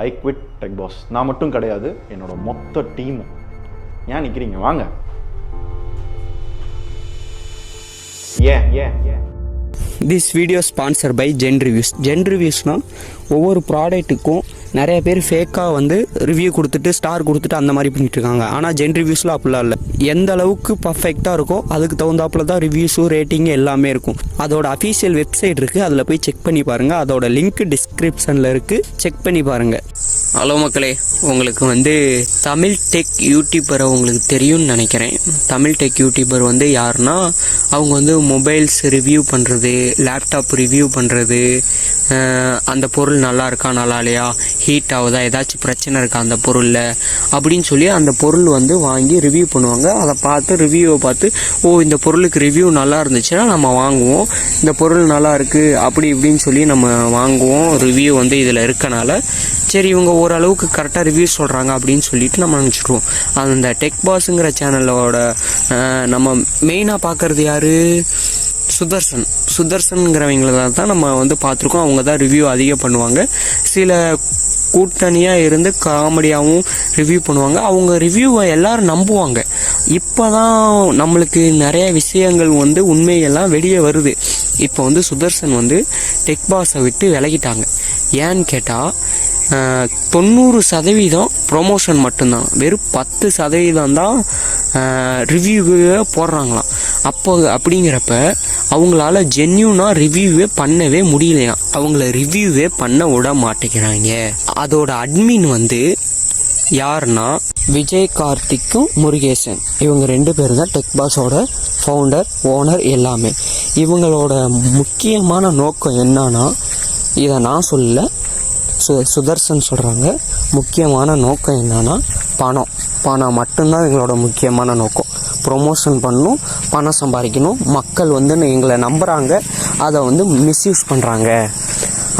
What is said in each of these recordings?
I quit tech pass. நான் மட்டும் கிடையாது, என்னோட மொத்த டீமும். ஏன் நிற்கிறீங்க? வாங்க. This video sponsor by Zen Reviews. Zen ரிவ்யூஸ்னால் ஒவ்வொரு ப்ராடக்ட்டுக்கும் நிறைய பேர் ஃபேக்காக வந்து ரிவ்யூ கொடுத்துட்டு ஸ்டார் கொடுத்துட்டு அந்த மாதிரி பண்ணிட்டு இருக்காங்க. ஆனால் ஜென் ரிவ்யூஸில் அப்படிலாம் இல்லை. எந்த அளவுக்கு பர்ஃபெக்டாக இருக்கோ அதுக்கு தகுந்தாப்புல தான் ரிவ்யூஸும் ரேட்டிங்கும் எல்லாமே இருக்கும். அதோட அஃபீஷியல் வெப்சைட் இருக்குது, அதில் போய் செக் பண்ணி பாருங்கள். அதோட லிங்க் டிஸ்கிரிப்ஷனில் இருக்குது, செக் பண்ணி பாருங்கள். ஹலோ மக்களே, உங்களுக்கு வந்து தமிழ் டெக் யூடியூபரை உங்களுக்கு தெரியும்னு நினைக்கிறேன். தமிழ் டெக் யூடியூபர் வந்து யாருன்னா, அவங்க வந்து மொபைல்ஸ் ரிவ்யூ பண்ணுறது, லேப்டாப் ரிவ்யூ பண்ணுறது, அந்த பொருள் நல்லா இருக்கா நல்லா இல்லையா, ஹீட் ஆகுதா, ஏதாச்சும் பிரச்சனை இருக்கா அந்த பொருளில் அப்படின்னு சொல்லி அந்த பொருள் வந்து வாங்கி ரிவ்யூ பண்ணுவாங்க. அதை பார்த்து ரிவ்யூவை பார்த்து, ஓ இந்த பொருளுக்கு ரிவ்யூ நல்லா இருந்துச்சுன்னா நம்ம வாங்குவோம், இந்த பொருள் நல்லா இருக்குது அப்படி இப்படின்னு சொல்லி நம்ம வாங்குவோம். ரிவ்யூ வந்து இதில் இருக்கனால சரி இவங்க ஓரளவுக்கு கரெக்டாக ரிவ்யூ சொல்கிறாங்க அப்படின்னு சொல்லிட்டு நம்ம நினச்சிடுவோம். அந்த டெக் பாஸுங்கிற சேனலோட நம்ம மெயினாக பார்க்குறது யார்? சுதர்சன்கிறவங்கள தான் நம்ம வந்து பார்த்துருக்கோம். அவங்க தான் ரிவ்யூ அதிகம் பண்ணுவாங்க. சில கூட்டணியாக இருந்து காமெடியாகவும் ரிவ்யூ பண்ணுவாங்க. அவங்க ரிவ்யூவை எல்லோரும் நம்புவாங்க. இப்போ தான் நம்மளுக்கு நிறைய விஷயங்கள் வந்து உண்மையெல்லாம் வெளியே வருது. இப்போ வந்து சுதர்சன் வந்து டெக் பாஸை விட்டு விலகிட்டாங்க. ஏன்னு கேட்டால் 90% ப்ரொமோஷன் மட்டும்தான், வெறும் 10% தான் ரிவ்யூவே போடுறாங்களாம். அப்படிங்கிறப்ப அவங்களால ஜென்யூனாக ரிவ்யூவே பண்ணவே முடியலையாம். அவங்கள ரிவ்யூவே பண்ண விட மாட்டேங்கிறாங்க. அதோட அட்மின் வந்து யாருன்னா விஜய் கார்த்திக்கும் முருகேசன். இவங்க 2 பேர் தான் டெக் பாஸோட ஃபவுண்டர், ஓனர் எல்லாமே. இவங்களோட முக்கியமான நோக்கம் என்னன்னா, இதை நான் சொல்லல, சுதர்சன் சொல்கிறாங்க. முக்கியமான நோக்கம் என்னன்னா பணம் மட்டும்தான் எங்களோட முக்கியமான நோக்கம். ப்ரொமோஷன் பண்ணணும், பணம் சம்பாதிக்கணும், மக்கள் வந்து எங்களை நம்புகிறாங்க, அதை வந்து மிஸ்யூஸ் பண்ணுறாங்க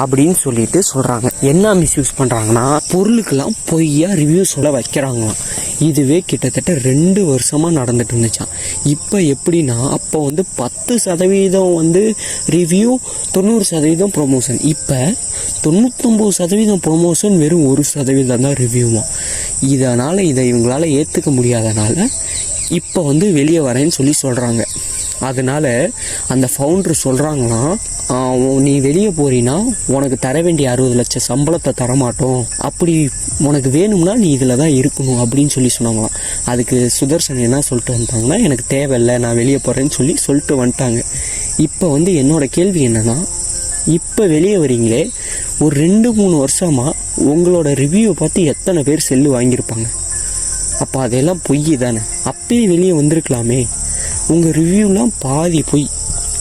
அப்படின்னு சொல்லிட்டு சொல்கிறாங்க. என்ன மிஸ்யூஸ் பண்ணுறாங்கன்னா, பொருளுக்கெல்லாம் பொய்யா ரிவ்யூ சொல்ல வைக்கிறாங்களாம். இதுவே கிட்டத்தட்ட 2 வருஷமாக நடந்துட்டு இருந்துச்சான். இப்போ எப்படின்னா, அப்போ வந்து 10% வந்து ரிவ்யூ, 90% ப்ரொமோஷன். இப்போ 99% ப்ரொமோஷன், வெறும் 1% தான் ரிவ்யூமா. இதனால் இதை இவங்களால் ஏற்றுக்க முடியாதனால இப்போ வந்து வெளியே வரேன்னு சொல்லி சொல்கிறாங்க. அதனால் அந்த ஃபவுண்டர் சொல்கிறாங்கன்னா, நீ வெளியே போறீன்னா உனக்கு தர வேண்டிய 60 லட்சம் சம்பளத்தை தரமாட்டோம், அப்படி உனக்கு வேணும்னா நீ இதில் தான் இருக்கணும் அப்படின்னு சொல்லி சொன்னாங்களாம். அதுக்கு சுதர்சன் என்ன சொல்லிட்டு வந்துட்டாங்கன்னா, எனக்கு தேவையில்லை, நான் வெளியே போகிறேன்னு சொல்லிட்டு வந்துட்டாங்க. இப்போ வந்து என்னோட கேள்வி என்னென்னா, இப்போ வெளியே வரீங்களே, ஒரு 2-3 வருஷமாக உங்களோட ரிவ்யூவை பார்த்து எத்தனை பேர் செல்லு வாங்கியிருப்பாங்க? அப்போ அதெல்லாம் பொய் தானே. அப்பயே வெளியே வந்திருக்கலாமே. உங்கள் ரிவ்யூலாம் பாதி பொய்.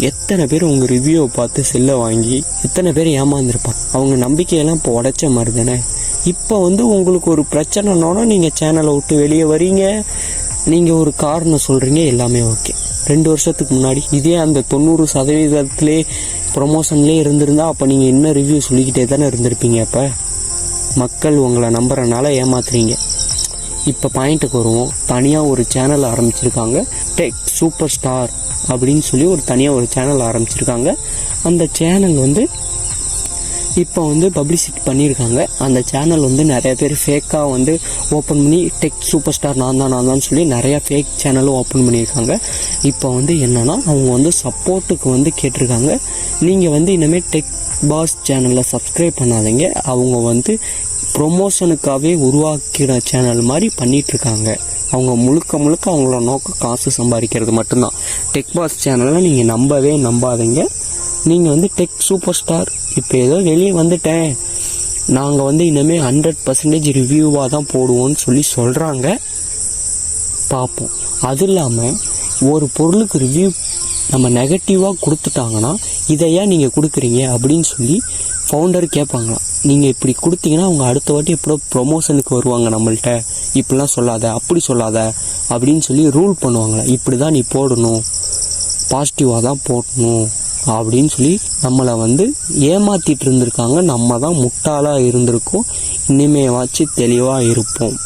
எத்தனை பேர் உங்கள் ரிவ்யூவை பார்த்து செல்லை வாங்கி எத்தனை பேர் ஏமாந்துருப்பாங்க? அவங்க நம்பிக்கையெல்லாம் இப்போ உடைச்ச மாதிரி தானே. இப்போ வந்து உங்களுக்கு ஒரு பிரச்சனைனால நீங்கள் சேனலை விட்டு வெளியே வரீங்க, நீங்கள் ஒரு காரணம் சொல்கிறீங்க, எல்லாமே ஓகே. 2 வருஷத்துக்கு முன்னாடி இதே அந்த 90% ப்ரொமோஷன்லேயே இருந்திருந்தா அப்போ நீங்கள் என்ன ரிவ்யூ சொல்லிக்கிட்டே தானே இருந்திருப்பீங்க. அப்போ மக்கள் உங்களை நம்புறனால ஏமாத்துறீங்க. இப்போ பாயிண்ட்டுக்கு வருவோம். தனியாக ஒரு சேனல் ஆரம்பிச்சிருக்காங்க, டெக் சூப்பர் ஸ்டார் அப்படின்னு சொல்லி தனியாக ஒரு சேனல் ஆரம்பிச்சிருக்காங்க. அந்த சேனல் வந்து இப்போ வந்து பப்ளிசிட்டி பண்ணியிருக்காங்க. அந்த சேனல் வந்து நிறைய பேர் ஃபேக்காக வந்து ஓப்பன் பண்ணி டெக் சூப்பர் ஸ்டார் நான் தான் சொல்லி நிறையா ஃபேக் சேனலும் ஓப்பன் பண்ணியிருக்காங்க. இப்போ வந்து என்னென்னா, அவங்க வந்து சப்போர்ட்டுக்கு வந்து கேட்டிருக்காங்க, நீங்கள் வந்து இனிமேல் டெக் பாஸ் சேனலில் சப்ஸ்கிரைப் பண்ணாதீங்க, அவங்க வந்து ப்ரொமோஷனுக்காகவே உருவாக்கிற சேனல் மாதிரி பண்ணிகிட்ருக்காங்க. அவங்க முழுக்க அவங்களோட நோக்கம் காசு சம்பாதிக்கிறது மட்டும்தான். டெக் பாஸ் சேனலில் நீங்கள் நம்பாதீங்க. நீங்கள் வந்து டெக் சூப்பர் ஸ்டார் இப்போ ஏதோ வெளியே வந்துட்டேன், நாங்கள் வந்து இனிமேல் 100% ரிவ்யூவாக தான் போடுவோன்னு சொல்லி சொல்கிறாங்க. பார்ப்போம். அது இல்லாமல் ஒரு பொருளுக்கு ரிவ்யூ நம்ம நெகட்டிவாக கொடுத்துட்டாங்கன்னா, இதையா நீங்கள் கொடுக்குறீங்க அப்படின்னு சொல்லி ஃபவுண்டர் கேட்பாங்களாம். நீங்கள் இப்படி கொடுத்தீங்கன்னா அவங்க அடுத்த வாட்டி எப்படோ ப்ரொமோஷனுக்கு வருவாங்க நம்மள்கிட்ட, இப்படிலாம் சொல்லாத, அப்படி சொல்லாத அப்படின்னு சொல்லி ரூல் பண்ணுவாங்களா. இப்படி தான் நீ போடணும், பாசிட்டிவாக தான் போடணும் அப்படின்னு சொல்லி நம்மளை வந்து ஏமாற்றிட்டு இருந்திருக்காங்க. நம்ம தான் முட்டாளாக இருந்திருக்கோம். இனிமேவாச்சு தெளிவாக இருப்போம்.